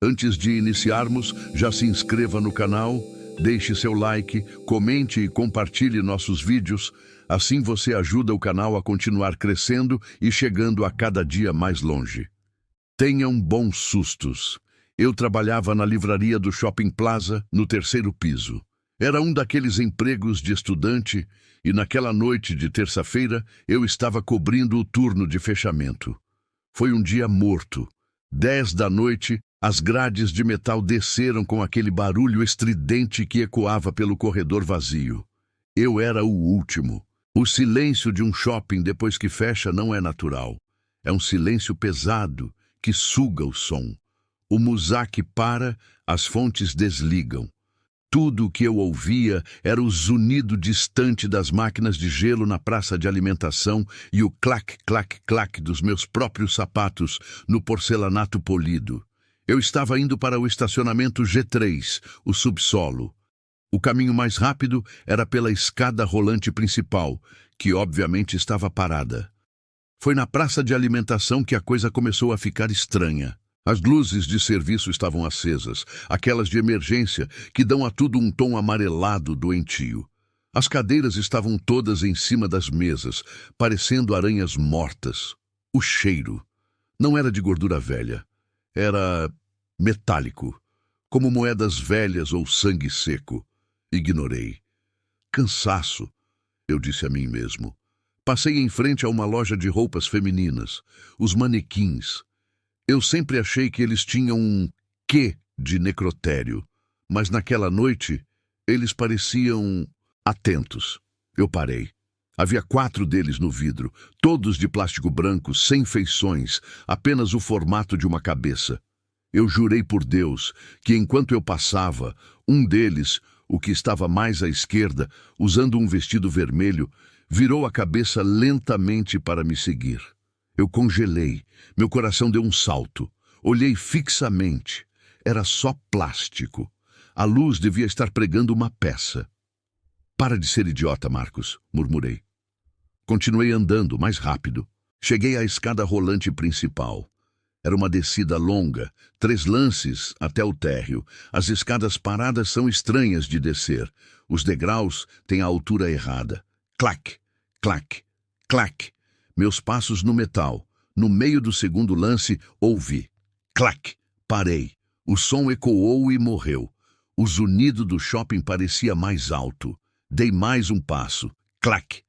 Antes de iniciarmos, já se inscreva no canal, deixe seu like, comente e compartilhe nossos vídeos. Assim você ajuda o canal a continuar crescendo e chegando a cada dia mais longe. Tenham bons sustos. Eu trabalhava na livraria do Shopping Plaza, no 3º piso. Era um daqueles empregos de estudante e naquela noite de terça-feira eu estava cobrindo o turno de fechamento. Foi um dia morto. 10 da noite, as grades de metal desceram com aquele barulho estridente que ecoava pelo corredor vazio. Eu era o último. O silêncio de um shopping depois que fecha não é natural. É um silêncio pesado que suga o som. O musaque para, as fontes desligam. Tudo o que eu ouvia era o zunido distante das máquinas de gelo na praça de alimentação e o clac, clac, clac dos meus próprios sapatos no porcelanato polido. Eu estava indo para o estacionamento G3, o subsolo. O caminho mais rápido era pela escada rolante principal, que obviamente estava parada. Foi na praça de alimentação que a coisa começou a ficar estranha. As luzes de serviço estavam acesas, aquelas de emergência que dão a tudo um tom amarelado doentio. As cadeiras estavam todas em cima das mesas, parecendo aranhas mortas. O cheiro não era de gordura velha, era metálico, como moedas velhas ou sangue seco. Ignorei. Cansaço, eu disse a mim mesmo. Passei em frente a uma loja de roupas femininas, os manequins. Eu sempre achei que eles tinham um quê de necrotério, mas naquela noite eles pareciam atentos. Eu parei. Havia 4 deles no vidro, todos de plástico branco, sem feições, apenas o formato de uma cabeça. Eu jurei por Deus que enquanto eu passava, um deles, o que estava mais à esquerda, usando um vestido vermelho, virou a cabeça lentamente para me seguir. Eu congelei, meu coração deu um salto. Olhei fixamente. Era só plástico. A luz devia estar pregando uma peça. Para de ser idiota, Marcos, murmurei. Continuei andando, mais rápido. Cheguei à escada rolante principal. Era uma descida longa, 3 lances até o térreo. As escadas paradas são estranhas de descer. Os degraus têm a altura errada. Clac, clac, clac. Meus passos no metal. No meio do segundo lance, ouvi. Clac! Parei. O som ecoou e morreu. O zunido do shopping parecia mais alto. Dei mais um passo. Clac!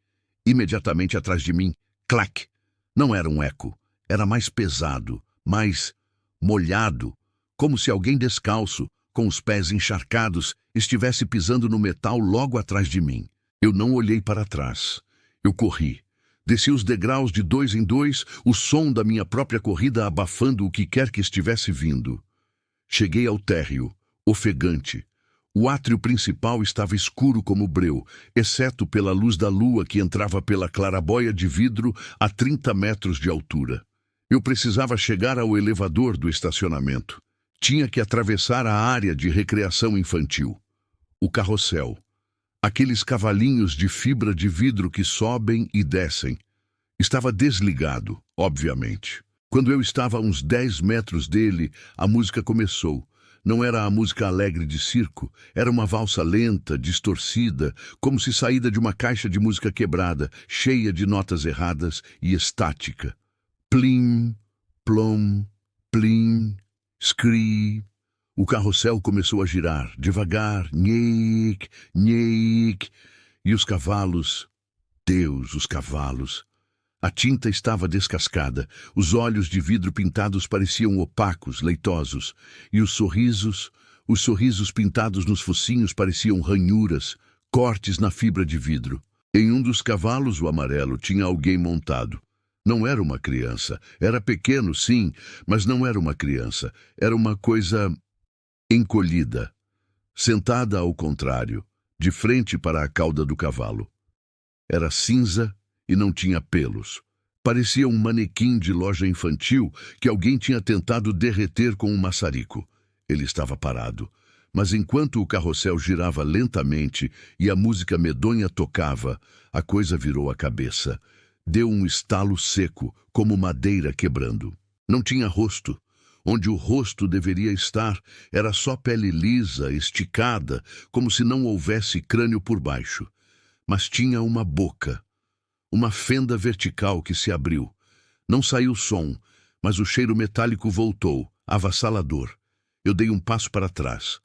Imediatamente atrás de mim. Clac! Não era um eco. Era mais pesado, mais molhado, como se alguém descalço, com os pés encharcados, estivesse pisando no metal logo atrás de mim. Eu não olhei para trás. Eu corri. Desci os degraus de 2 em 2, o som da minha própria corrida abafando o que quer que estivesse vindo. Cheguei ao térreo, ofegante. O átrio principal estava escuro como breu, exceto pela luz da lua que entrava pela clarabóia de vidro a 30 metros de altura. Eu precisava chegar ao elevador do estacionamento. Tinha que atravessar a área de recreação infantil. O carrossel. Aqueles cavalinhos de fibra de vidro que sobem e descem. Estava desligado, obviamente. Quando eu estava a uns 10 metros dele, a música começou. Não era a música alegre de circo, era uma valsa lenta, distorcida, como se saída de uma caixa de música quebrada, cheia de notas erradas e estática. Plim, plom, plim, scree. O carrossel começou a girar, devagar, nhêic, nhêic, e os cavalos, Deus, os cavalos. A tinta estava descascada, os olhos de vidro pintados pareciam opacos, leitosos, e os sorrisos pintados nos focinhos pareciam ranhuras, cortes na fibra de vidro. Em um dos cavalos, o amarelo, tinha alguém montado. Não era uma criança, era pequeno, sim, mas não era uma criança, era uma coisa encolhida, sentada ao contrário, de frente para a cauda do cavalo. Era cinza e não tinha pelos. Parecia um manequim de loja infantil que alguém tinha tentado derreter com um maçarico. Ele estava parado, mas enquanto o carrossel girava lentamente e a música medonha tocava, a coisa virou a cabeça. Deu um estalo seco, como madeira quebrando. Não tinha rosto. Onde o rosto deveria estar, era só pele lisa, esticada, como se não houvesse crânio por baixo. Mas tinha uma boca, uma fenda vertical que se abriu. Não saiu som, mas o cheiro metálico voltou, avassalador. Eu dei um passo para trás.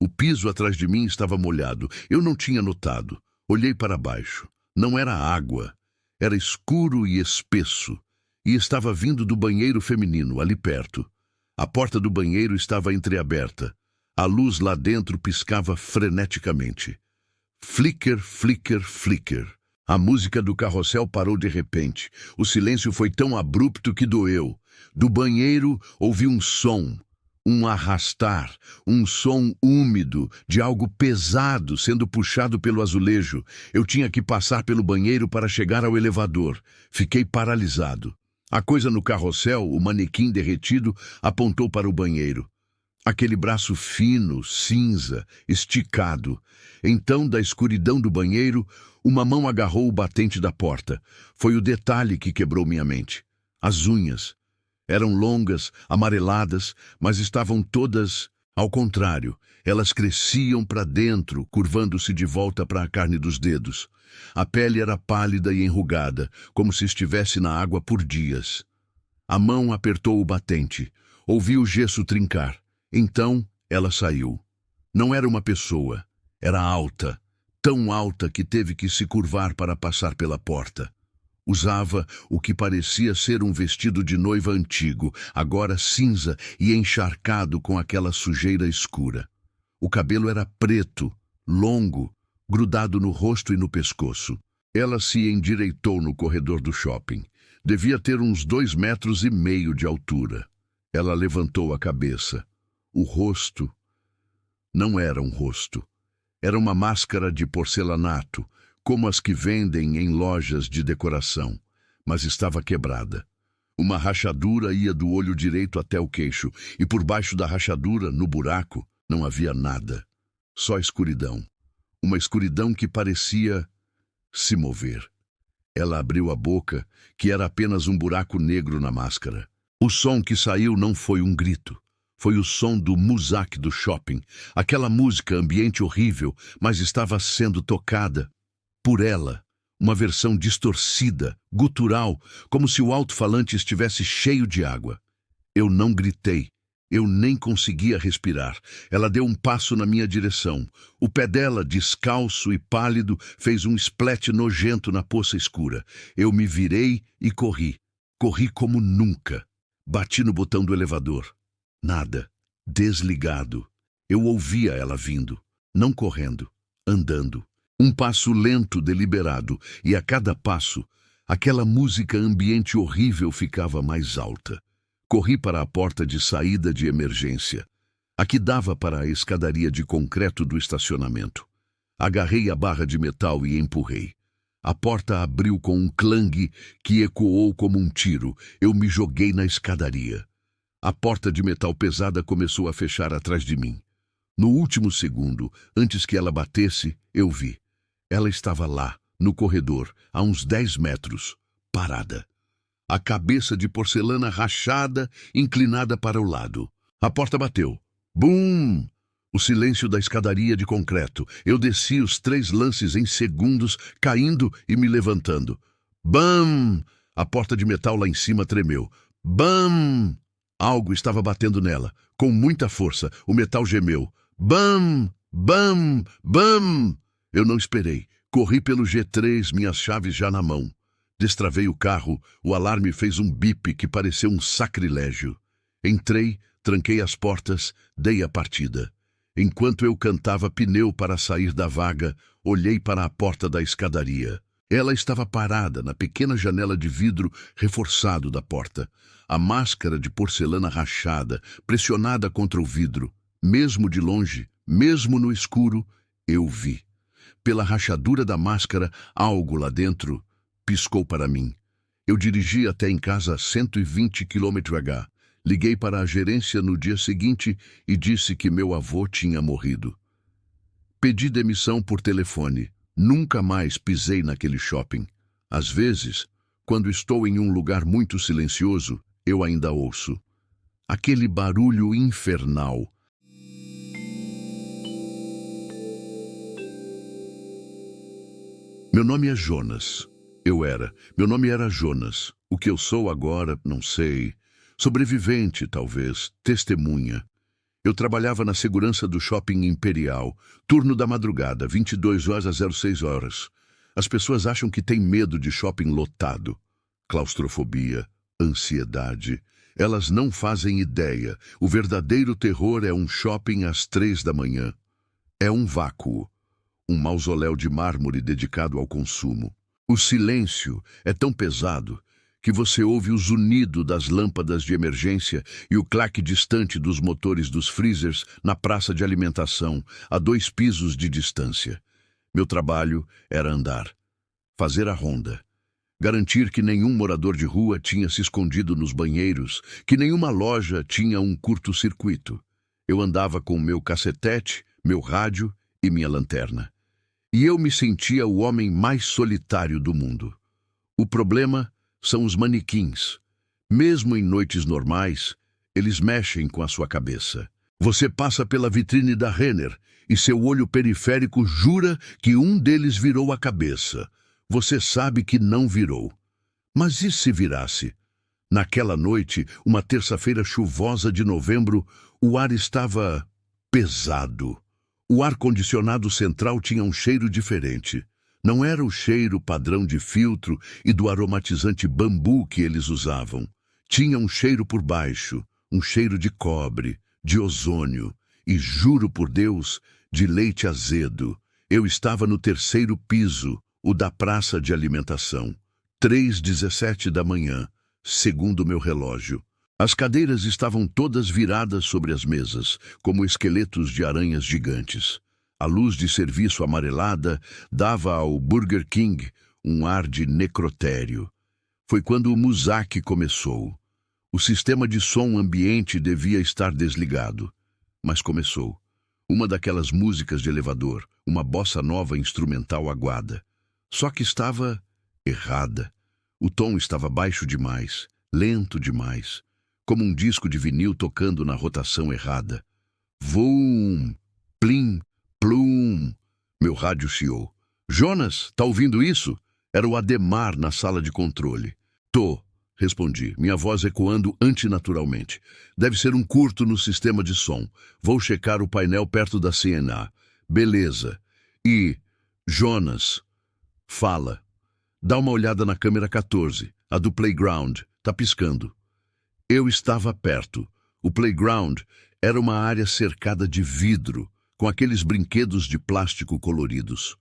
O piso atrás de mim estava molhado. Eu não tinha notado. Olhei para baixo. Não era água. Era escuro e espesso. E estava vindo do banheiro feminino, ali perto. A porta do banheiro estava entreaberta. A luz lá dentro piscava freneticamente. Flicker, flicker, flicker. A música do carrossel parou de repente. O silêncio foi tão abrupto que doeu. Do banheiro ouvi um som, um arrastar, um som úmido de algo pesado sendo puxado pelo azulejo. Eu tinha que passar pelo banheiro para chegar ao elevador. Fiquei paralisado. A coisa no carrossel, o manequim derretido, apontou para o banheiro. Aquele braço fino, cinza, esticado. Então, da escuridão do banheiro, uma mão agarrou o batente da porta. Foi o detalhe que quebrou minha mente. As unhas. Eram longas, amareladas, mas estavam todas ao contrário. Elas cresciam para dentro, curvando-se de volta para a carne dos dedos. A pele era pálida e enrugada, como se estivesse na água por dias. A mão apertou o batente. Ouvi o gesso trincar. Então, ela saiu. Não era uma pessoa. Era alta. Tão alta que teve que se curvar para passar pela porta. Usava o que parecia ser um vestido de noiva antigo, agora cinza e encharcado com aquela sujeira escura. O cabelo era preto, longo, grudado no rosto e no pescoço. Ela se endireitou no corredor do shopping. Devia ter uns 2,5 metros de altura. Ela levantou a cabeça. O rosto não era um rosto. Era uma máscara de porcelanato, como as que vendem em lojas de decoração, mas estava quebrada. Uma rachadura ia do olho direito até o queixo, e por baixo da rachadura, no buraco, não havia nada. Só escuridão. Uma escuridão que parecia se mover. Ela abriu a boca, que era apenas um buraco negro na máscara. O som que saiu não foi um grito. Foi o som do Muzak do shopping. Aquela música, ambiente horrível, mas estava sendo tocada por ela. Uma versão distorcida, gutural, como se o alto-falante estivesse cheio de água. Eu não gritei. Eu nem conseguia respirar. Ela deu um passo na minha direção. O pé dela, descalço e pálido, fez um splash nojento na poça escura. Eu me virei e corri. Corri como nunca. Bati no botão do elevador. Nada. Desligado. Eu ouvia ela vindo. Não correndo. Andando. Um passo lento, deliberado. E a cada passo, aquela música ambiente horrível ficava mais alta. Corri para a porta de saída de emergência. A que dava para a escadaria de concreto do estacionamento. Agarrei a barra de metal e empurrei. A porta abriu com um clangue que ecoou como um tiro. Eu me joguei na escadaria. A porta de metal pesada começou a fechar atrás de mim. No último segundo, antes que ela batesse, eu vi. Ela estava lá, no corredor, a uns 10 metros, parada. A cabeça de porcelana rachada, inclinada para o lado. A porta bateu. Bum! O silêncio da escadaria de concreto. Eu desci os 3 lances em segundos, caindo e me levantando. Bam! A porta de metal lá em cima tremeu. Bam! Algo estava batendo nela. Com muita força, o metal gemeu. Bam! Bam! Bam! Eu não esperei. Corri pelo G3, minhas chaves já na mão. Destravei o carro, o alarme fez um bip que pareceu um sacrilégio. Entrei, tranquei as portas, dei a partida. Enquanto eu cantava pneu para sair da vaga, olhei para a porta da escadaria. Ela estava parada na pequena janela de vidro reforçado da porta. A máscara de porcelana rachada, pressionada contra o vidro. Mesmo de longe, mesmo no escuro, eu vi. Pela rachadura da máscara, algo lá dentro piscou para mim. Eu dirigi até em casa a 120 km/h. Liguei para a gerência no dia seguinte e disse que meu avô tinha morrido. Pedi demissão por telefone. Nunca mais pisei naquele shopping. Às vezes, quando estou em um lugar muito silencioso, eu ainda ouço. aquele barulho infernal. Meu nome é Jonas. Meu nome era Jonas. O que eu sou agora, não sei. Sobrevivente, talvez. Testemunha. Eu trabalhava na segurança do Shopping Imperial. Turno da madrugada, 22 horas a 06 horas. As pessoas acham que têm medo de shopping lotado. Claustrofobia, ansiedade. Elas não fazem ideia. O verdadeiro terror é um shopping às 3 da manhã. É um vácuo. Um mausoléu de mármore dedicado ao consumo. O silêncio é tão pesado que você ouve o zunido das lâmpadas de emergência e o claque distante dos motores dos freezers na praça de alimentação, a 2 pisos de distância. Meu trabalho era andar, fazer a ronda, garantir que nenhum morador de rua tinha se escondido nos banheiros, que nenhuma loja tinha um curto-circuito. Eu andava com meu cacetete, meu rádio e minha lanterna. E eu me sentia o homem mais solitário do mundo. O problema são os manequins. Mesmo em noites normais, eles mexem com a sua cabeça. Você passa pela vitrine da Renner e seu olho periférico jura que um deles virou a cabeça. Você sabe que não virou. Mas e se virasse? Naquela noite, uma terça-feira chuvosa de novembro, o ar estava pesado. O ar-condicionado central tinha um cheiro diferente. Não era o cheiro padrão de filtro e do aromatizante bambu que eles usavam. Tinha um cheiro por baixo, um cheiro de cobre, de ozônio e, juro por Deus, de leite azedo. Eu estava no 3º piso, o da praça de alimentação. 3h17 da manhã, segundo meu relógio. As cadeiras estavam todas viradas sobre as mesas, como esqueletos de aranhas gigantes. A luz de serviço amarelada dava ao Burger King um ar de necrotério. Foi quando o Muzak começou. O sistema de som ambiente devia estar desligado. Mas começou. Uma daquelas músicas de elevador, uma bossa nova instrumental aguada. Só que estava errada. O tom estava baixo demais, lento demais. Como um disco de vinil tocando na rotação errada. Vum, plim, plum. Meu rádio chiou. Jonas, tá ouvindo isso? Era o Ademar na sala de controle. Tô, respondi, minha voz ecoando antinaturalmente. Deve ser um curto no sistema de som. Vou checar o painel perto da CNA. Beleza. E, Jonas, fala. Dá uma olhada na câmera 14, a do playground. Tá piscando. Eu estava perto. O playground era uma área cercada de vidro, com aqueles brinquedos de plástico coloridos.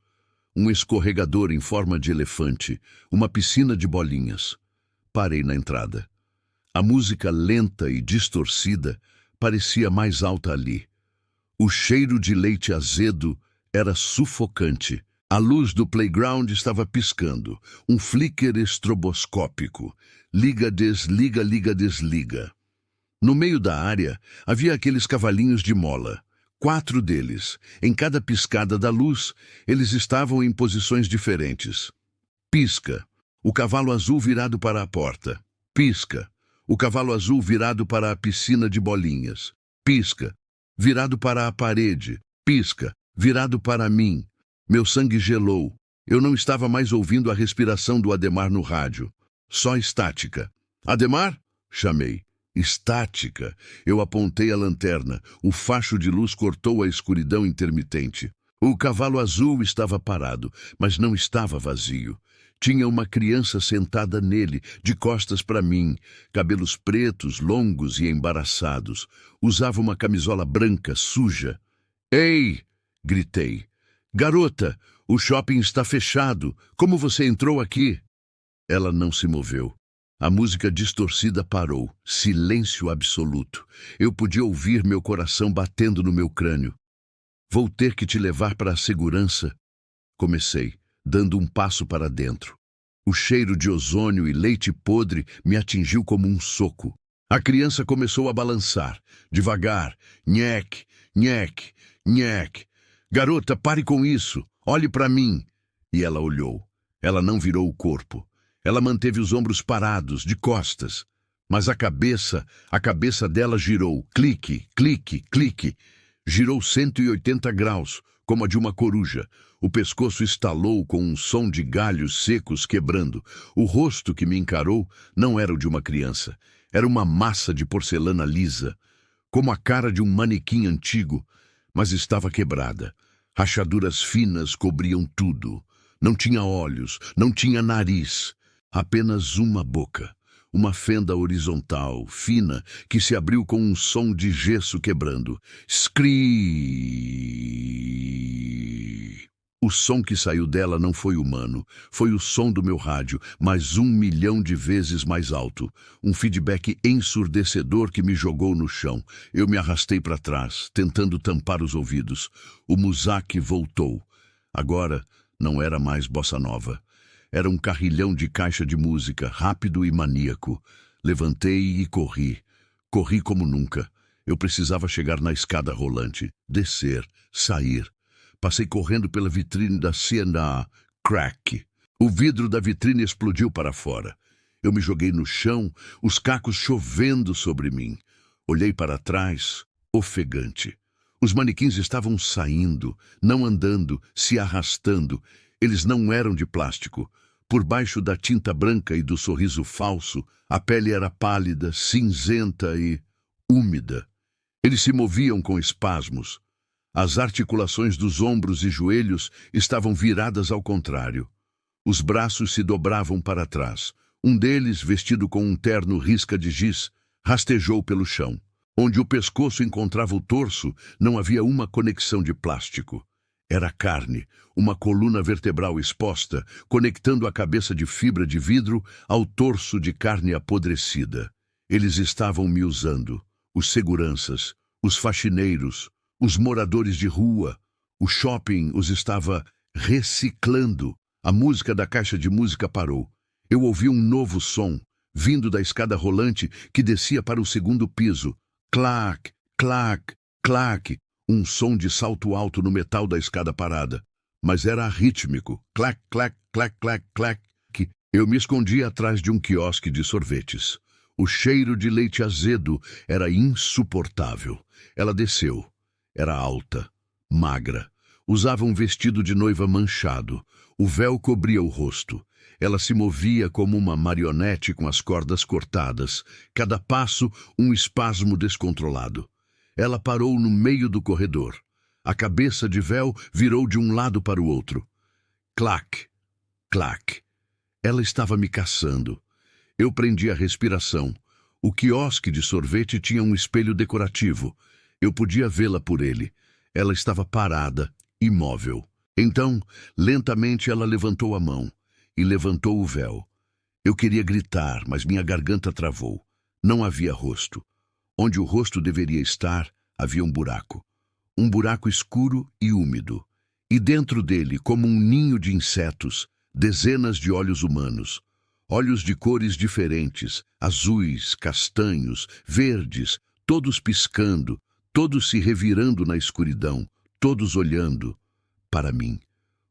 Um escorregador em forma de elefante, uma piscina de bolinhas. Parei na entrada. A música lenta e distorcida parecia mais alta ali. O cheiro de leite azedo era sufocante. A luz do playground estava piscando, um flicker estroboscópico. Liga, desliga, liga, desliga. No meio da área, havia aqueles cavalinhos de mola. 4 deles. Em cada piscada da luz, eles estavam em posições diferentes. Pisca. O cavalo azul virado para a porta. Pisca. O cavalo azul virado para a piscina de bolinhas. Pisca. Virado para a parede. Pisca. Virado para mim. Meu sangue gelou. Eu não estava mais ouvindo a respiração do Ademar no rádio. Só estática. Ademar? Chamei. Estática. Eu apontei a lanterna. O facho de luz cortou a escuridão intermitente. O cavalo azul estava parado, mas não estava vazio. Tinha uma criança sentada nele, de costas para mim, cabelos pretos, longos e embaraçados. Usava uma camisola branca, suja. Ei! Gritei. Garota, o shopping está fechado. Como você entrou aqui? Ela não se moveu. A música distorcida parou. Silêncio absoluto. Eu podia ouvir meu coração batendo no meu crânio. Vou ter que te levar para a segurança. Comecei, dando um passo para dentro. O cheiro de ozônio e leite podre me atingiu como um soco. A criança começou a balançar, devagar. Nhec, nhec, nhec. Garota, pare com isso. Olhe para mim. E ela olhou. Ela não virou o corpo. Ela manteve os ombros parados, de costas. Mas a cabeça dela girou, clique, clique, clique. Girou 180 graus, como a de uma coruja. O pescoço estalou com um som de galhos secos quebrando. O rosto que me encarou não era o de uma criança. Era uma massa de porcelana lisa, como a cara de um manequim antigo, mas estava quebrada. Rachaduras finas cobriam tudo. Não tinha olhos, não tinha nariz, apenas uma boca. Uma fenda horizontal, fina, que se abriu com um som de gesso quebrando. Scree! O som que saiu dela não foi humano. Foi o som do meu rádio, mas 1 milhão de vezes mais alto. Um feedback ensurdecedor que me jogou no chão. Eu me arrastei para trás, tentando tampar os ouvidos. O Muzak voltou. Agora não era mais bossa nova. Era um carrilhão de caixa de música, rápido e maníaco. Levantei e corri. Corri como nunca. Eu precisava chegar na escada rolante, descer, sair. Passei correndo pela vitrine da C&A. Crack! O vidro da vitrine explodiu para fora. Eu me joguei no chão, os cacos chovendo sobre mim. Olhei para trás, ofegante. Os manequins estavam saindo, não andando, se arrastando. Eles não eram de plástico. Por baixo da tinta branca e do sorriso falso, a pele era pálida, cinzenta e úmida. Eles se moviam com espasmos. As articulações dos ombros e joelhos estavam viradas ao contrário. Os braços se dobravam para trás. Um deles, vestido com um terno risca de giz, rastejou pelo chão. Onde o pescoço encontrava o torso, não havia uma conexão de plástico. Era carne, uma coluna vertebral exposta, conectando a cabeça de fibra de vidro ao torso de carne apodrecida. Eles estavam me usando. Os seguranças, os faxineiros, os moradores de rua. O shopping os estava reciclando. A música da caixa de música parou. Eu ouvi um novo som, vindo da escada rolante que descia para o segundo piso. Clac, clac, clac. Um som de salto alto no metal da escada parada. Mas era rítmico. Clac, clac, clac, clac, clac. Eu me escondi atrás de um quiosque de sorvetes. O cheiro de leite azedo era insuportável. Ela desceu. Era alta, magra. Usava um vestido de noiva manchado. O véu cobria o rosto. Ela se movia como uma marionete com as cordas cortadas. Cada passo, um espasmo descontrolado. Ela parou no meio do corredor. A cabeça de véu virou de um lado para o outro. Clac, clac. Ela estava me caçando. Eu prendi a respiração. O quiosque de sorvete tinha um espelho decorativo. Eu podia vê-la por ele. Ela estava parada, imóvel. Então, lentamente ela levantou a mão e levantou o véu. Eu queria gritar, mas minha garganta travou. Não havia rosto. Onde o rosto deveria estar, havia um buraco. Um buraco escuro e úmido. E dentro dele, como um ninho de insetos, dezenas de olhos humanos. Olhos de cores diferentes, azuis, castanhos, verdes, todos piscando, todos se revirando na escuridão, todos olhando para mim.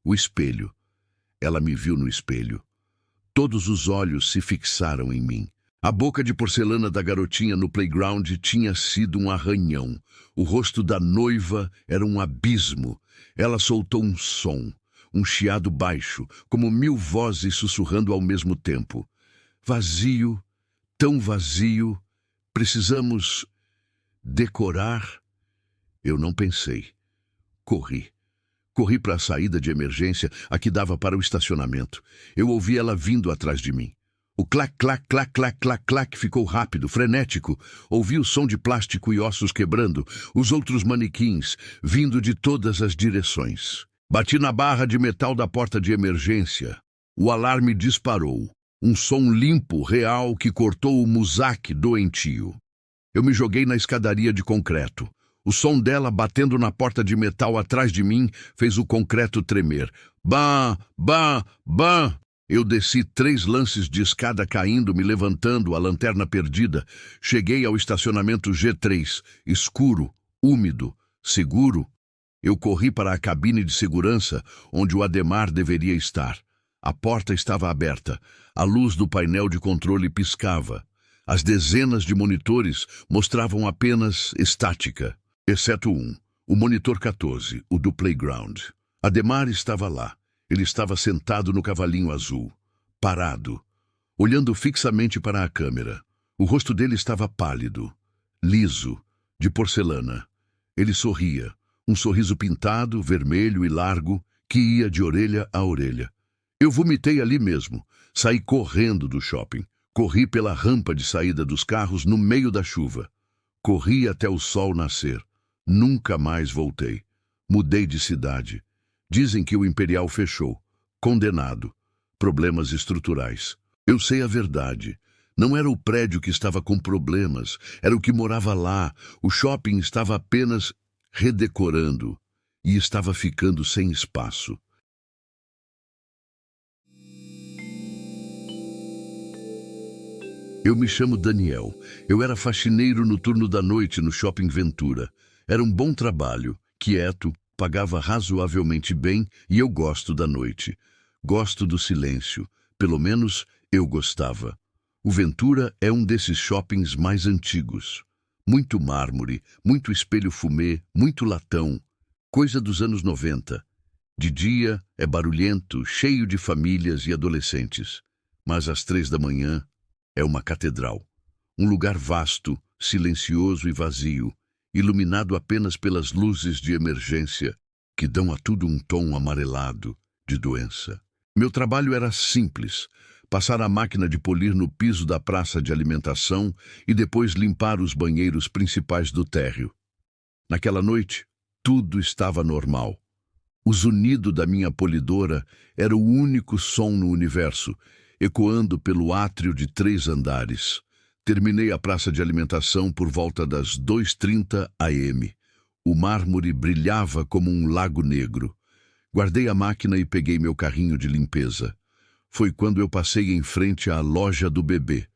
O espelho. Ela me viu no espelho. Todos os olhos se fixaram em mim. A boca de porcelana da garotinha no playground tinha sido um arranhão. O rosto da noiva era um abismo. Ela soltou um som, um chiado baixo, como 1000 vozes sussurrando ao mesmo tempo. Vazio, tão vazio, precisamos decorar. Eu não pensei. Corri. Corri para a saída de emergência, a que dava para o estacionamento. Eu ouvi ela vindo atrás de mim. O clac, clac, clac, clac, clac, clac ficou rápido, frenético. Ouvi o som de plástico e ossos quebrando, os outros manequins vindo de todas as direções. Bati na barra de metal da porta de emergência. O alarme disparou. Um som limpo, real, que cortou o Muzak doentio. Eu me joguei na escadaria de concreto. O som dela batendo na porta de metal atrás de mim fez o concreto tremer. Bam, bam, bam! Eu desci 3 lances de escada caindo, me levantando, a lanterna perdida. Cheguei ao estacionamento G3, escuro, úmido, seguro. Eu corri para a cabine de segurança, onde o Ademar deveria estar. A porta estava aberta. A luz do painel de controle piscava. As dezenas de monitores mostravam apenas estática, exceto um, o monitor 14, o do playground. Ademar estava lá. Ele estava sentado no cavalinho azul, parado, olhando fixamente para a câmera. O rosto dele estava pálido, liso, de porcelana. Ele sorria, um sorriso pintado, vermelho e largo, que ia de orelha a orelha. Eu vomitei ali mesmo. Saí correndo do shopping. Corri pela rampa de saída dos carros no meio da chuva. Corri até o sol nascer. Nunca mais voltei. Mudei de cidade. Dizem que o Imperial fechou. Condenado. Problemas estruturais. Eu sei a verdade. Não era o prédio que estava com problemas. Era o que morava lá. O shopping estava apenas redecorando. E estava ficando sem espaço. Eu me chamo Daniel. Eu era faxineiro no turno da noite no Shopping Ventura. Era um bom trabalho, quieto, pagava razoavelmente bem e eu gosto da noite. Gosto do silêncio. Pelo menos eu gostava. O Ventura é um desses shoppings mais antigos. Muito mármore, muito espelho fumê, muito latão. Coisa dos anos 90. De dia é barulhento, cheio de famílias e adolescentes. Mas às 3 da manhã é uma catedral. Um lugar vasto, silencioso e vazio, iluminado apenas pelas luzes de emergência que dão a tudo um tom amarelado de doença. Meu trabalho era simples: passar a máquina de polir no piso da praça de alimentação e depois limpar os banheiros principais do térreo. Naquela noite, tudo estava normal. O zunido da minha polidora era o único som no universo, ecoando pelo átrio de 3 andares. Terminei a praça de alimentação por volta das 2h30 am. O mármore brilhava como um lago negro. Guardei a máquina e peguei meu carrinho de limpeza. Foi quando eu passei em frente à loja do bebê.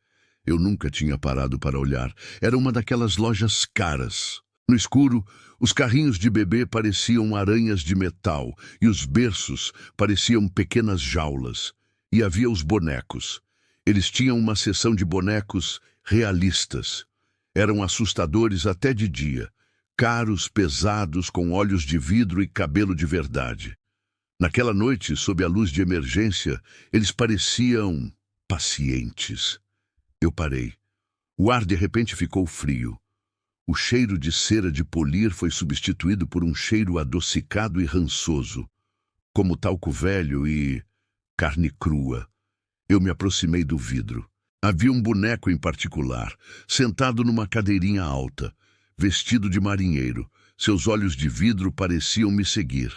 Eu nunca tinha parado para olhar. Era uma daquelas lojas caras. No escuro, os carrinhos de bebê pareciam aranhas de metal e os berços pareciam pequenas jaulas. E havia os bonecos. Eles tinham uma seção de bonecos realistas. Eram assustadores até de dia. Caros, pesados, com olhos de vidro e cabelo de verdade. Naquela noite, sob a luz de emergência, eles pareciam pacientes. Eu parei. O ar de repente ficou frio. O cheiro de cera de polir foi substituído por um cheiro adocicado e rançoso, como talco velho e carne crua. Eu me aproximei do vidro. Havia um boneco em particular, sentado numa cadeirinha alta, vestido de marinheiro. Seus olhos de vidro pareciam me seguir.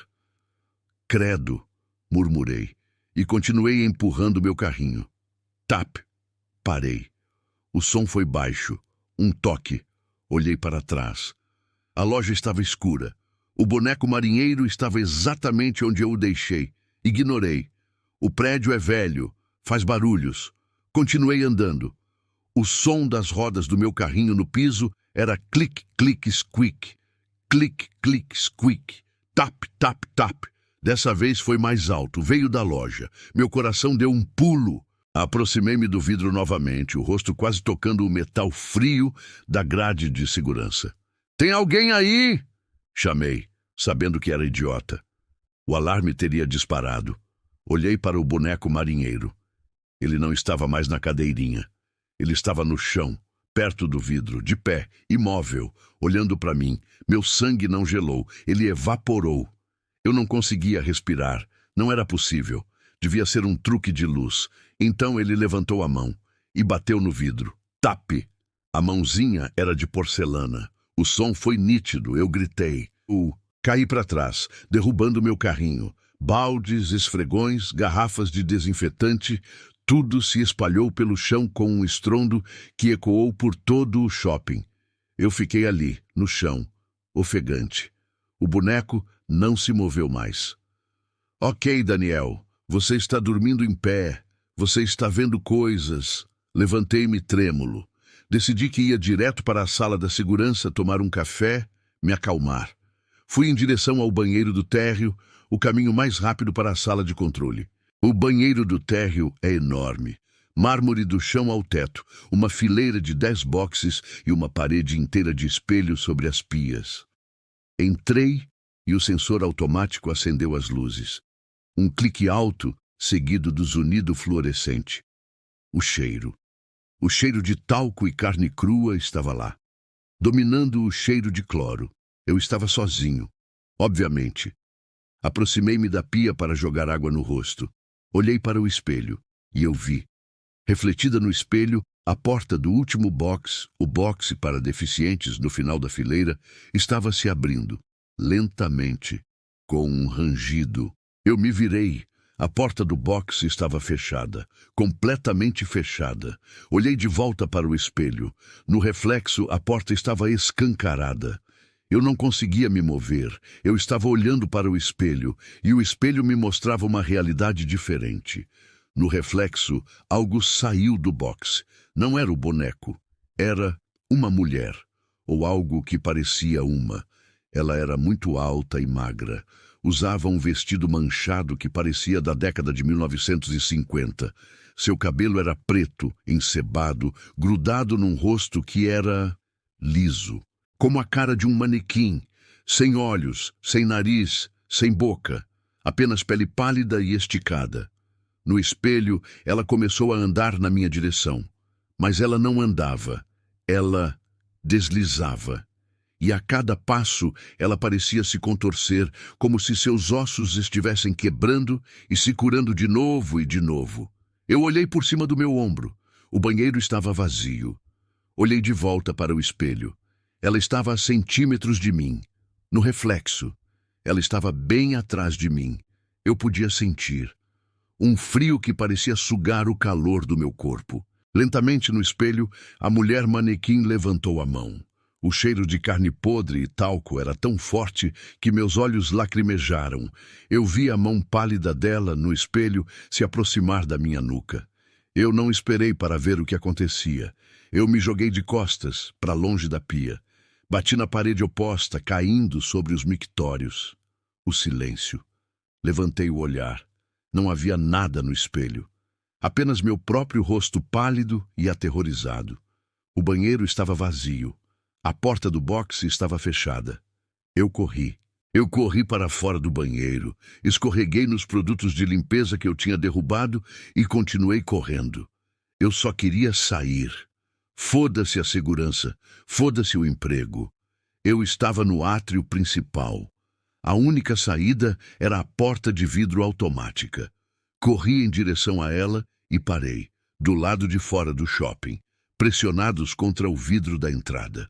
Credo, murmurei, e continuei empurrando meu carrinho. Tap! Parei. O som foi baixo. Um toque. Olhei para trás. A loja estava escura. O boneco marinheiro estava exatamente onde eu o deixei. Ignorei. O prédio é velho. Faz barulhos. Continuei andando. O som das rodas do meu carrinho no piso era clic, clic, squeak. Clic, clic, squeak. Tap, tap, tap. Dessa vez foi mais alto. Veio da loja. Meu coração deu um pulo. Aproximei-me do vidro novamente, o rosto quase tocando o metal frio da grade de segurança. "Tem alguém aí?" chamei, sabendo que era idiota. O alarme teria disparado. Olhei para o boneco marinheiro. Ele não estava mais na cadeirinha. Ele estava no chão, perto do vidro, de pé, imóvel, olhando para mim. Meu sangue não gelou, ele evaporou. Eu não conseguia respirar. Não era possível. Devia ser um truque de luz. Então ele levantou a mão e bateu no vidro. Tape! A mãozinha era de porcelana. O som foi nítido. Eu gritei. Caí para trás, derrubando meu carrinho. Baldes, esfregões, garrafas de desinfetante, tudo se espalhou pelo chão com um estrondo que ecoou por todo o shopping. Eu fiquei ali, no chão, ofegante. O boneco não se moveu mais. "Ok, Daniel, você está dormindo em pé. Você está vendo coisas." Levantei-me trêmulo. Decidi que ia direto para a sala da segurança tomar um café, me acalmar. Fui em direção ao banheiro do térreo, o caminho mais rápido para a sala de controle. O banheiro do térreo é enorme, Mármore do chão ao teto, uma fileira de 10 boxes e uma parede inteira de espelhos sobre as pias. Entrei e o sensor automático acendeu as luzes. Um clique alto, seguido do zunido fluorescente. O cheiro. O cheiro de talco e carne crua estava lá. Dominando o cheiro de cloro. Eu estava sozinho. Obviamente. Aproximei-me da pia para jogar água no rosto. Olhei para o espelho e eu vi. Refletida no espelho, a porta do último box, o boxe para deficientes no final da fileira, estava se abrindo, lentamente, com um rangido. Eu me virei. A porta do boxe estava fechada, completamente fechada. Olhei de volta para o espelho. No reflexo, a porta estava escancarada. Eu não conseguia me mover. Eu estava olhando para o espelho, e o espelho me mostrava uma realidade diferente. No reflexo, algo saiu do boxe. Não era o boneco. Era uma mulher, ou algo que parecia uma. Ela era muito alta e magra. Usava um vestido manchado que parecia da década de 1950. Seu cabelo era preto, encebado, grudado num rosto que era liso, como a cara de um manequim, sem olhos, sem nariz, sem boca, apenas pele pálida e esticada. No espelho, ela começou a andar na minha direção, mas ela não andava, ela deslizava. E a cada passo ela parecia se contorcer, como se seus ossos estivessem quebrando e se curando de novo e de novo. Eu olhei por cima do meu ombro. O banheiro estava vazio. Olhei de volta para o espelho. Ela estava a centímetros de mim. No reflexo, ela estava bem atrás de mim. Eu podia sentir. Um frio que parecia sugar o calor do meu corpo. Lentamente no espelho, a mulher manequim levantou a mão. O cheiro de carne podre e talco era tão forte que meus olhos lacrimejaram. Eu vi a mão pálida dela no espelho se aproximar da minha nuca. Eu não esperei para ver o que acontecia. Eu me joguei de costas, para longe da pia. Bati na parede oposta, caindo sobre os mictórios. O silêncio. Levantei o olhar. Não havia nada no espelho. Apenas meu próprio rosto pálido e aterrorizado. O banheiro estava vazio. A porta do boxe estava fechada. Eu corri. Eu corri para fora do banheiro, escorreguei nos produtos de limpeza que eu tinha derrubado e continuei correndo. Eu só queria sair. Foda-se a segurança, foda-se o emprego. Eu estava no átrio principal. A única saída era a porta de vidro automática. Corri em direção a ela e parei, do lado de fora do shopping, pressionados contra o vidro da entrada.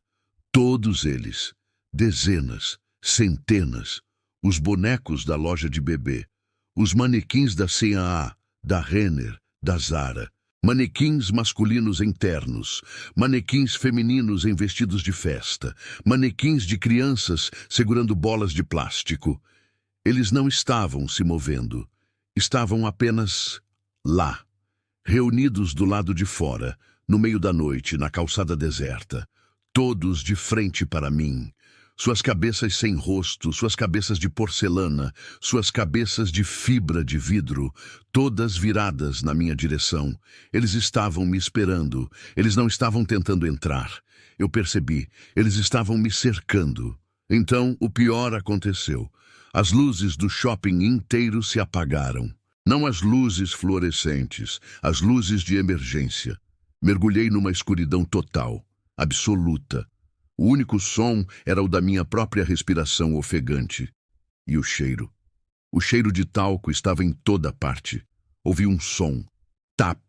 Todos eles, dezenas, centenas, os bonecos da loja de bebê, os manequins da C&A, da Renner, da Zara, manequins masculinos em ternos, manequins femininos em vestidos de festa, manequins de crianças segurando bolas de plástico. Eles não estavam se movendo, estavam apenas lá, reunidos do lado de fora, no meio da noite, na calçada deserta. Todos de frente para mim, suas cabeças sem rosto, suas cabeças de porcelana, suas cabeças de fibra de vidro, todas viradas na minha direção. Eles estavam me esperando, eles não estavam tentando entrar. Eu percebi, eles estavam me cercando. Então, o pior aconteceu. As luzes do shopping inteiro se apagaram. Não as luzes fluorescentes, as luzes de emergência. Mergulhei numa escuridão total. Absoluta. O único som era o da minha própria respiração ofegante. E o cheiro. O cheiro de talco estava em toda parte. Ouvi um som. Tap.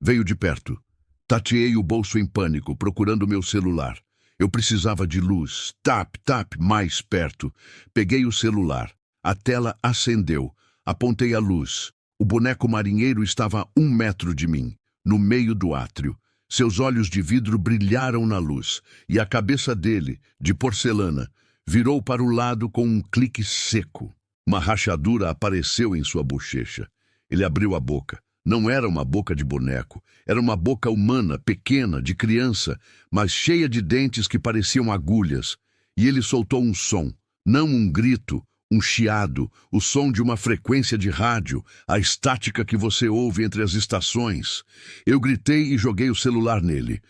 Veio de perto. Tateei o bolso em pânico, procurando meu celular. Eu precisava de luz. Tap, tap, mais perto. Peguei o celular. A tela acendeu. Apontei a luz. O boneco marinheiro estava a 1 metro de mim, no meio do átrio. Seus olhos de vidro brilharam na luz, e a cabeça dele, de porcelana, virou para o lado com um clique seco. Uma rachadura apareceu em sua bochecha. Ele abriu a boca. Não era uma boca de boneco. Era uma boca humana, pequena, de criança, mas cheia de dentes que pareciam agulhas. E ele soltou um som, não um grito, Um chiado, o som de uma frequência de rádio, a estática que você ouve entre as estações. Eu gritei e joguei o celular nele.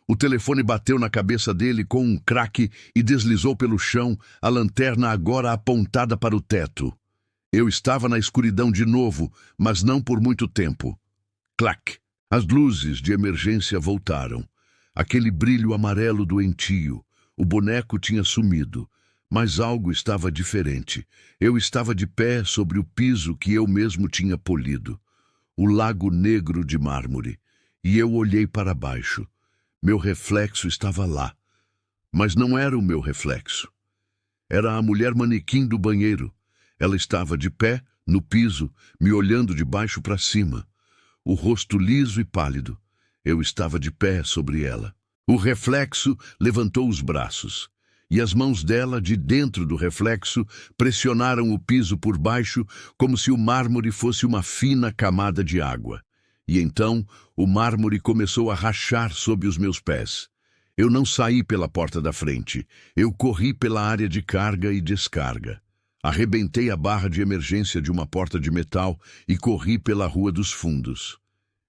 O telefone bateu na cabeça dele com um craque e deslizou pelo chão, a lanterna agora apontada para o teto. Eu estava na escuridão de novo, mas não por muito tempo. Clac! As luzes de emergência voltaram. Aquele brilho amarelo doentio. O boneco tinha sumido. Mas algo estava diferente. Eu estava de pé sobre o piso que eu mesmo tinha polido. O lago negro de mármore. E eu olhei para baixo. Meu reflexo estava lá. Mas não era o meu reflexo. Era a mulher manequim do banheiro. Ela estava de pé, no piso, me olhando de baixo para cima. O rosto liso e pálido. Eu estava de pé sobre ela. O reflexo levantou os braços. E as mãos dela, de dentro do reflexo, pressionaram o piso por baixo, como se o mármore fosse uma fina camada de água. E então, o mármore começou a rachar sob os meus pés. Eu não saí pela porta da frente. Eu corri pela área de carga e descarga. Arrebentei a barra de emergência de uma porta de metal e corri pela Rua dos Fundos.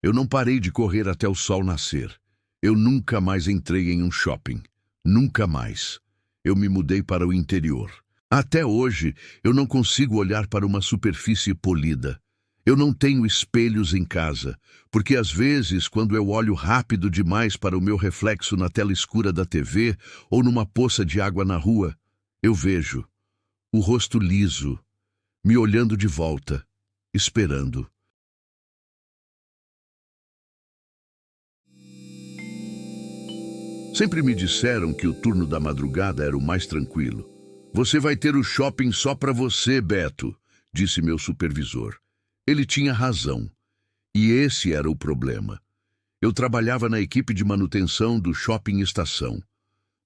Eu não parei de correr até o sol nascer. Eu nunca mais entrei em um shopping. Nunca mais. Eu me mudei para o interior. Até hoje, eu não consigo olhar para uma superfície polida. Eu não tenho espelhos em casa, porque às vezes, quando eu olho rápido demais para o meu reflexo na tela escura da TV ou numa poça de água na rua, eu vejo o rosto liso, me olhando de volta, esperando. Sempre me disseram que o turno da madrugada era o mais tranquilo. Você vai ter o shopping só para você, Beto, disse meu supervisor. Ele tinha razão. E esse era o problema. Eu trabalhava na equipe de manutenção do shopping estação.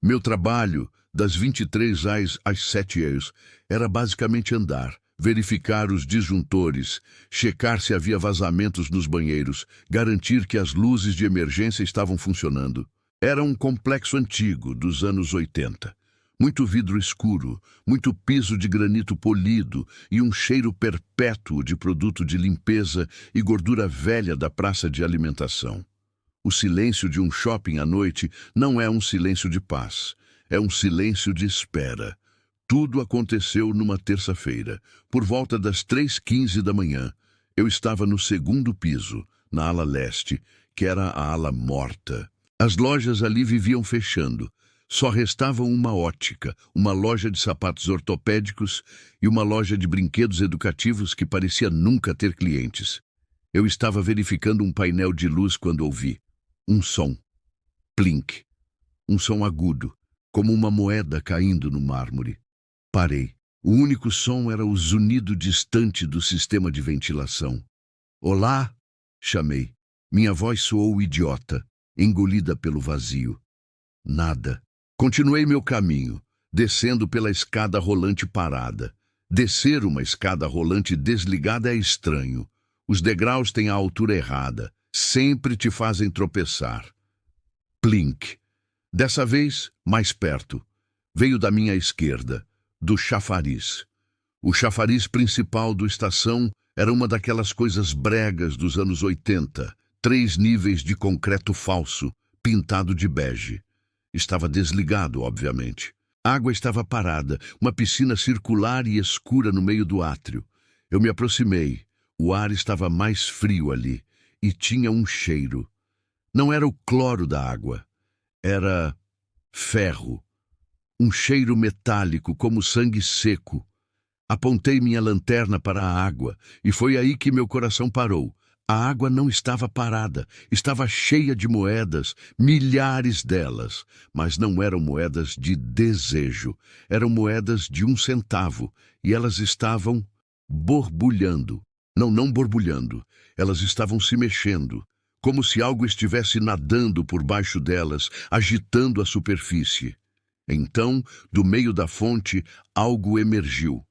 Meu trabalho, das 23 às 7 horas, era basicamente andar, verificar os disjuntores, checar se havia vazamentos nos banheiros, garantir que as luzes de emergência estavam funcionando. Era um complexo antigo, dos anos 80. Muito vidro escuro, muito piso de granito polido e um cheiro perpétuo de produto de limpeza e gordura velha da praça de alimentação. O silêncio de um shopping à noite não é um silêncio de paz, é um silêncio de espera. Tudo aconteceu numa terça-feira, por volta das 3h15 da manhã. Eu estava no segundo piso, na ala leste, que era a ala morta. As lojas ali viviam fechando. Só restavam uma ótica, uma loja de sapatos ortopédicos e uma loja de brinquedos educativos que parecia nunca ter clientes. Eu estava verificando um painel de luz quando ouvi um som. Plink. Um som agudo, como uma moeda caindo no mármore. Parei. O único som era o zunido distante do sistema de ventilação. Olá! Chamei. Minha voz soou idiota, engolida pelo vazio. Nada. Continuei meu caminho, descendo pela escada rolante parada. Descer uma escada rolante desligada é estranho. Os degraus têm a altura errada. Sempre te fazem tropeçar. Plink. Dessa vez, mais perto. Veio da minha esquerda, do chafariz. O chafariz principal do estação era uma daquelas coisas bregas dos anos 80. 3 níveis de concreto falso, pintado de bege. Estava desligado, obviamente. A água estava parada, uma piscina circular e escura no meio do átrio. Eu me aproximei. O ar estava mais frio ali e tinha um cheiro. Não era o cloro da água. Era ferro. Um cheiro metálico, como sangue seco. Apontei minha lanterna para a água e foi aí que meu coração parou. A água não estava parada, estava cheia de moedas, milhares delas, mas não eram moedas de desejo, eram moedas de 1 centavo, e elas estavam borbulhando. Não borbulhando, elas estavam se mexendo, como se algo estivesse nadando por baixo delas, agitando a superfície. Então, do meio da fonte, algo emergiu.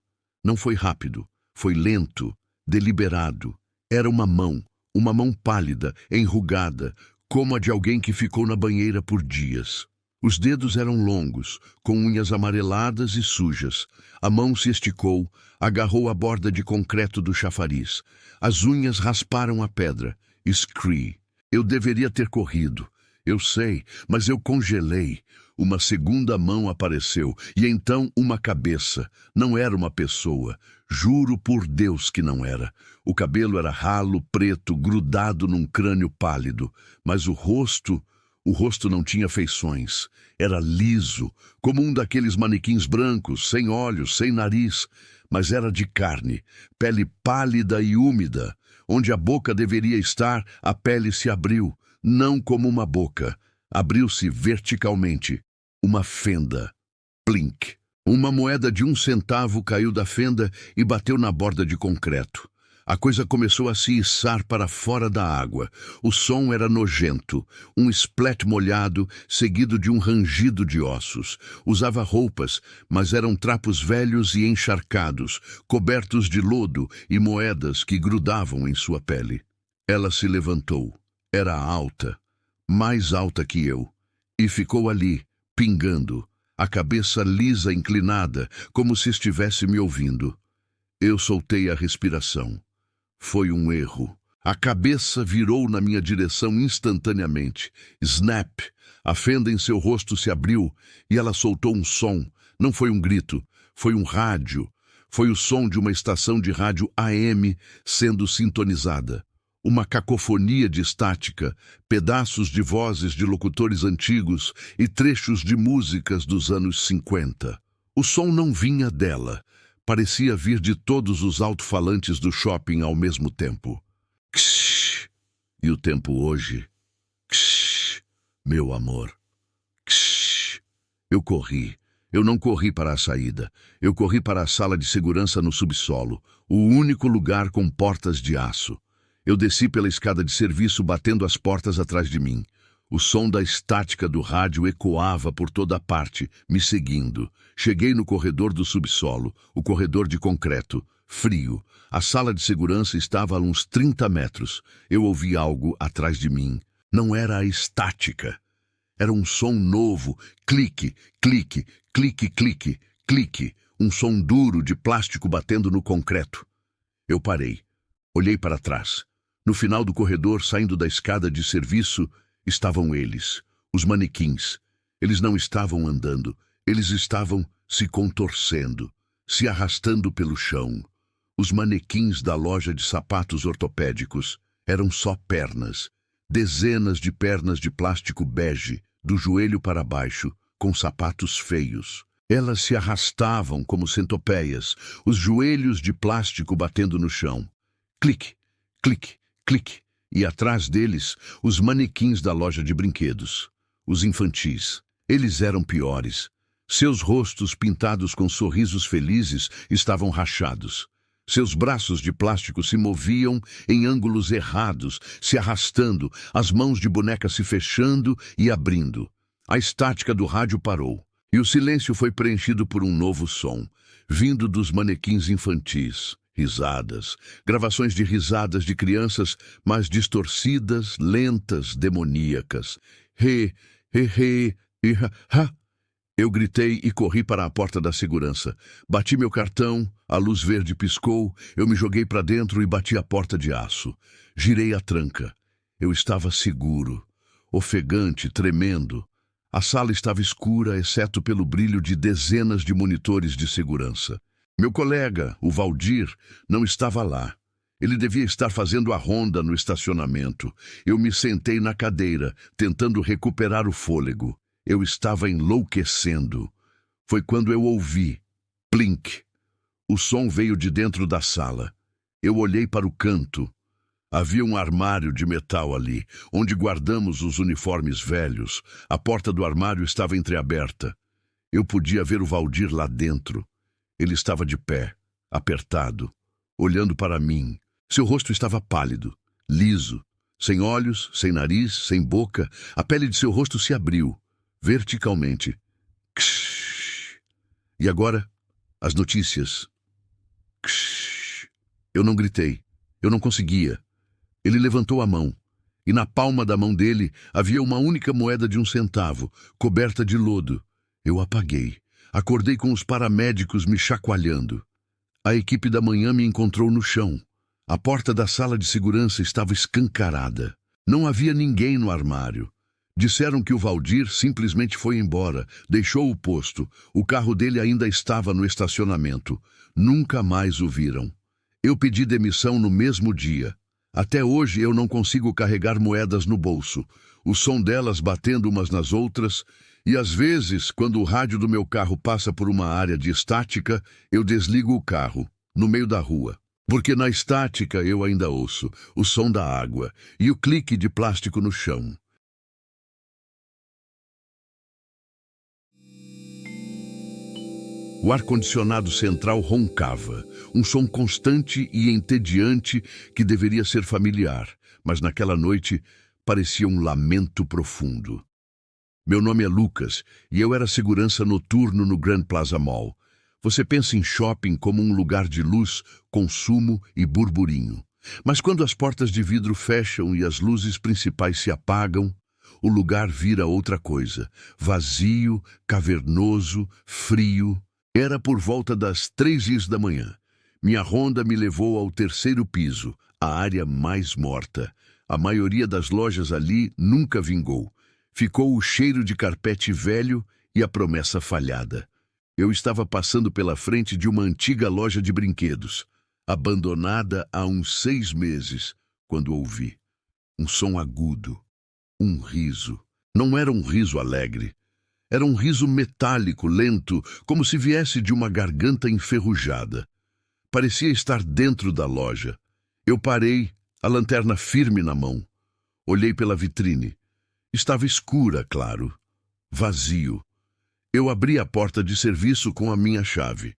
Não foi rápido, foi lento, deliberado. Era uma mão pálida, enrugada, como a de alguém que ficou na banheira por dias. Os dedos eram longos, com unhas amareladas e sujas. A mão se esticou, agarrou a borda de concreto do chafariz. As unhas rasparam a pedra. Scree. Eu deveria ter corrido. Eu sei, mas eu congelei. Uma segunda mão apareceu, e então uma cabeça. Não era uma pessoa. Juro por Deus que não era. O cabelo era ralo, preto, grudado num crânio pálido. Mas o rosto não tinha feições. Era liso, como um daqueles manequins brancos, sem olhos, sem nariz. Mas era de carne, pele pálida e úmida. Onde a boca deveria estar, a pele se abriu. Não como uma boca. Abriu-se verticalmente. Uma fenda. Plink. Uma moeda de 1 centavo caiu da fenda e bateu na borda de concreto. A coisa começou a se içar para fora da água. O som era nojento. Um splat molhado, seguido de um rangido de ossos. Usava roupas, mas eram trapos velhos e encharcados, cobertos de lodo e moedas que grudavam em sua pele. Ela se levantou. Era alta, mais alta que eu, e ficou ali, pingando, a cabeça lisa inclinada, como se estivesse me ouvindo. Eu soltei a respiração. Foi um erro. A cabeça virou na minha direção instantaneamente. Snap! A fenda em seu rosto se abriu e ela soltou um som. Não foi um grito, foi um rádio. Foi o som de uma estação de rádio AM sendo sintonizada. Uma cacofonia de estática, pedaços de vozes de locutores antigos e trechos de músicas dos anos 50. O som não vinha dela. Parecia vir de todos os alto-falantes do shopping ao mesmo tempo. Ksh! E o tempo hoje? Ksh! Meu amor. Ksh! Eu corri. Eu não corri para a saída. Eu corri para a sala de segurança no subsolo, o único lugar com portas de aço. Eu desci pela escada de serviço batendo as portas atrás de mim. O som da estática do rádio ecoava por toda parte, me seguindo. Cheguei no corredor do subsolo, o corredor de concreto, frio. A sala de segurança estava a uns 30 metros. Eu ouvi algo atrás de mim. Não era a estática. Era um som novo, clique, clique, clique, clique, clique. Um som duro de plástico batendo no concreto. Eu parei. Olhei para trás. No final do corredor, saindo da escada de serviço, estavam eles, os manequins. Eles não estavam andando, eles estavam se contorcendo, se arrastando pelo chão. Os manequins da loja de sapatos ortopédicos eram só pernas, dezenas de pernas de plástico bege, do joelho para baixo, com sapatos feios. Elas se arrastavam como centopeias, os joelhos de plástico batendo no chão. Clique, clique, clique. E atrás deles, os manequins da loja de brinquedos. Os infantis. Eles eram piores. Seus rostos pintados com sorrisos felizes estavam rachados. Seus braços de plástico se moviam em ângulos errados, se arrastando, as mãos de boneca se fechando e abrindo. A estática do rádio parou, e o silêncio foi preenchido por um novo som, vindo dos manequins infantis. Risadas, gravações de risadas de crianças, mas distorcidas, lentas, demoníacas. He, ha. Eu gritei e corri para a porta da segurança. Bati meu cartão, a luz verde piscou, eu me joguei para dentro e bati a porta de aço. Girei a tranca. Eu estava seguro, ofegante, tremendo. A sala estava escura, exceto pelo brilho de dezenas de monitores de segurança. Meu colega, o Valdir, não estava lá. Ele devia estar fazendo a ronda no estacionamento. Eu me sentei na cadeira, tentando recuperar o fôlego. Eu estava enlouquecendo. Foi quando eu ouvi. Plink. O som veio de dentro da sala. Eu olhei para o canto. Havia um armário de metal ali, onde guardamos os uniformes velhos. A porta do armário estava entreaberta. Eu podia ver o Valdir lá dentro. Ele estava de pé, apertado, olhando para mim. Seu rosto estava pálido, liso, sem olhos, sem nariz, sem boca. A pele de seu rosto se abriu, verticalmente. Ksh. E agora, as notícias. Ksh. Eu não gritei. Eu não conseguia. Ele levantou a mão. e na palma da mão dele havia uma única moeda de 1 centavo, coberta de lodo. Eu apaguei. Acordei com os paramédicos me chacoalhando. A equipe da manhã me encontrou no chão. A porta da sala de segurança estava escancarada. Não havia ninguém no armário. Disseram que o Valdir simplesmente foi embora, deixou o posto. O carro dele ainda estava no estacionamento. Nunca mais o viram. Eu pedi demissão no mesmo dia. Até hoje eu não consigo carregar moedas no bolso. O som delas batendo umas nas outras. E às vezes, quando o rádio do meu carro passa por uma área de estática, eu desligo o carro, no meio da rua. Porque na estática eu ainda ouço o som da água e o clique de plástico no chão. O ar-condicionado central roncava, um som constante e entediante que deveria ser familiar, mas naquela noite parecia um lamento profundo. Meu nome é Lucas e eu era segurança noturno no Grand Plaza Mall. Você pensa em shopping como um lugar de luz, consumo e burburinho. Mas quando as portas de vidro fecham e as luzes principais se apagam, o lugar vira outra coisa. Vazio, cavernoso, frio. Era por volta das 3h da manhã. Minha ronda me levou ao 3º piso, a área mais morta. A maioria das lojas ali nunca vingou. Ficou o cheiro de carpete velho e a promessa falhada. Eu estava passando pela frente de uma antiga loja de brinquedos, abandonada há uns 6 meses, quando ouvi um som agudo, um riso. Não era um riso alegre. Era um riso metálico, lento, como se viesse de uma garganta enferrujada. Parecia estar dentro da loja. Eu parei, a lanterna firme na mão. Olhei pela vitrine. Estava escura, claro. Vazio. Eu abri a porta de serviço com a minha chave.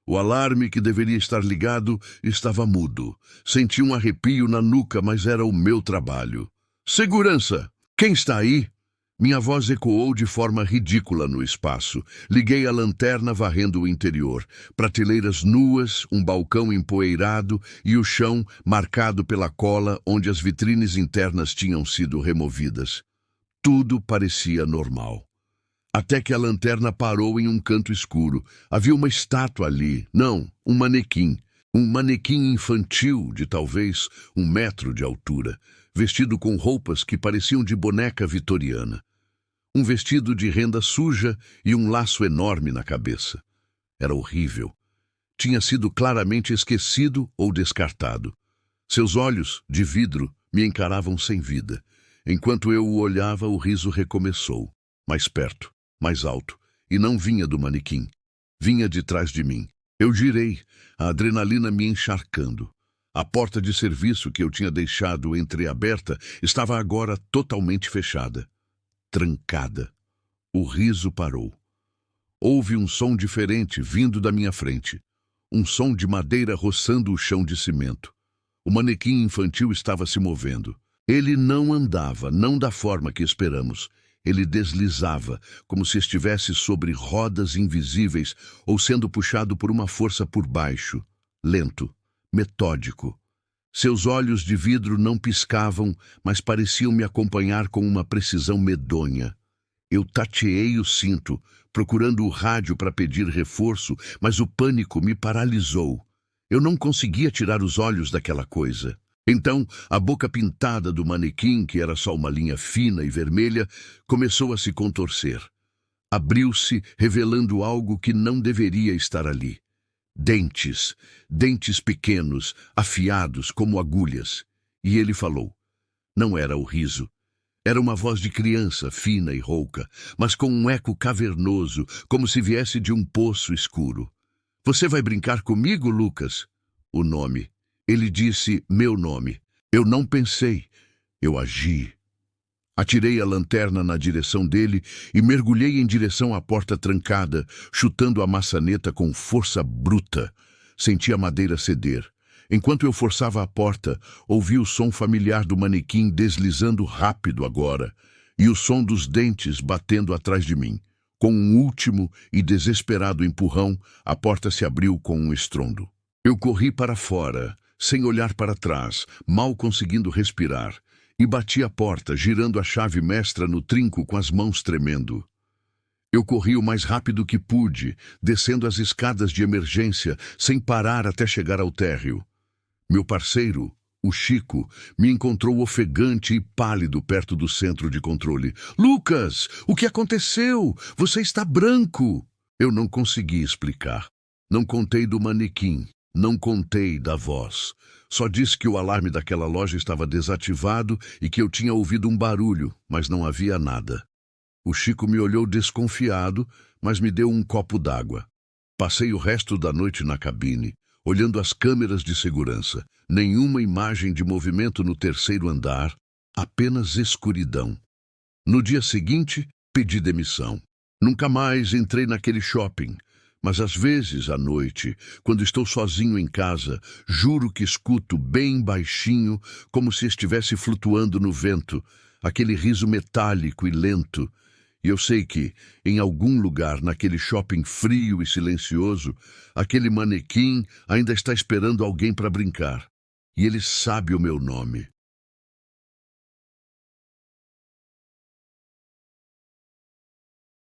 O alarme que deveria estar ligado estava mudo. Senti um arrepio na nuca, mas era o meu trabalho. Segurança! Quem está aí? Minha voz ecoou de forma ridícula no espaço. Liguei a lanterna varrendo o interior. Prateleiras nuas, um balcão empoeirado e o chão marcado pela cola onde as vitrines internas tinham sido removidas. Tudo parecia normal. Até que a lanterna parou em um canto escuro. Havia uma estátua ali. Não, um manequim. Um manequim infantil de talvez 1 metro de altura, vestido com roupas que pareciam de boneca vitoriana. Um vestido de renda suja e um laço enorme na cabeça. Era horrível. Tinha sido claramente esquecido ou descartado. Seus olhos, de vidro, me encaravam sem vida. Enquanto eu o olhava, o riso recomeçou. Mais perto, mais alto, e não vinha do manequim. Vinha de trás de mim. Eu girei, a adrenalina me encharcando. A porta de serviço que eu tinha deixado entreaberta estava agora totalmente fechada. Trancada. O riso parou. Houve um som diferente vindo da minha frente. Um som de madeira roçando o chão de cimento. O manequim infantil estava se movendo. Ele não andava, não da forma que esperamos. Ele deslizava, como se estivesse sobre rodas invisíveis ou sendo puxado por uma força por baixo. Lento, metódico. Seus olhos de vidro não piscavam, mas pareciam me acompanhar com uma precisão medonha. Eu tateei o cinto, procurando o rádio para pedir reforço, mas o pânico me paralisou. Eu não conseguia tirar os olhos daquela coisa. Então, a boca pintada do manequim, que era só uma linha fina e vermelha, começou a se contorcer. Abriu-se, revelando algo que não deveria estar ali. Dentes, dentes pequenos, afiados como agulhas. E ele falou. Não era o riso. Era uma voz de criança, fina e rouca, mas com um eco cavernoso, como se viesse de um poço escuro. Você vai brincar comigo, Lucas? O nome. Ele disse meu nome. Eu não pensei. Eu agi. Atirei a lanterna na direção dele e mergulhei em direção à porta trancada, chutando a maçaneta com força bruta. Senti a madeira ceder. Enquanto eu forçava a porta, ouvi o som familiar do manequim deslizando rápido agora, e o som dos dentes batendo atrás de mim. Com um último e desesperado empurrão, a porta se abriu com um estrondo. Eu corri para fora, sem olhar para trás, mal conseguindo respirar. e bati a porta, girando a chave mestra no trinco com as mãos tremendo. Eu corri o mais rápido que pude, descendo as escadas de emergência, sem parar até chegar ao térreo. Meu parceiro, o Chico, me encontrou ofegante e pálido perto do centro de controle. "Lucas, o que aconteceu? Você está branco!" Eu não consegui explicar. Não contei do manequim, não contei da voz. Só disse que o alarme daquela loja estava desativado e que eu tinha ouvido um barulho, mas não havia nada. O Chico me olhou desconfiado, mas me deu um copo d'água. Passei o resto da noite na cabine, olhando as câmeras de segurança. Nenhuma imagem de movimento no terceiro andar, apenas escuridão. No dia seguinte, pedi demissão. Nunca mais entrei naquele shopping. Mas às vezes, à noite, quando estou sozinho em casa, juro que escuto bem baixinho, como se estivesse flutuando no vento, aquele riso metálico e lento. E eu sei que, em algum lugar naquele shopping frio e silencioso, aquele manequim ainda está esperando alguém para brincar. E ele sabe o meu nome.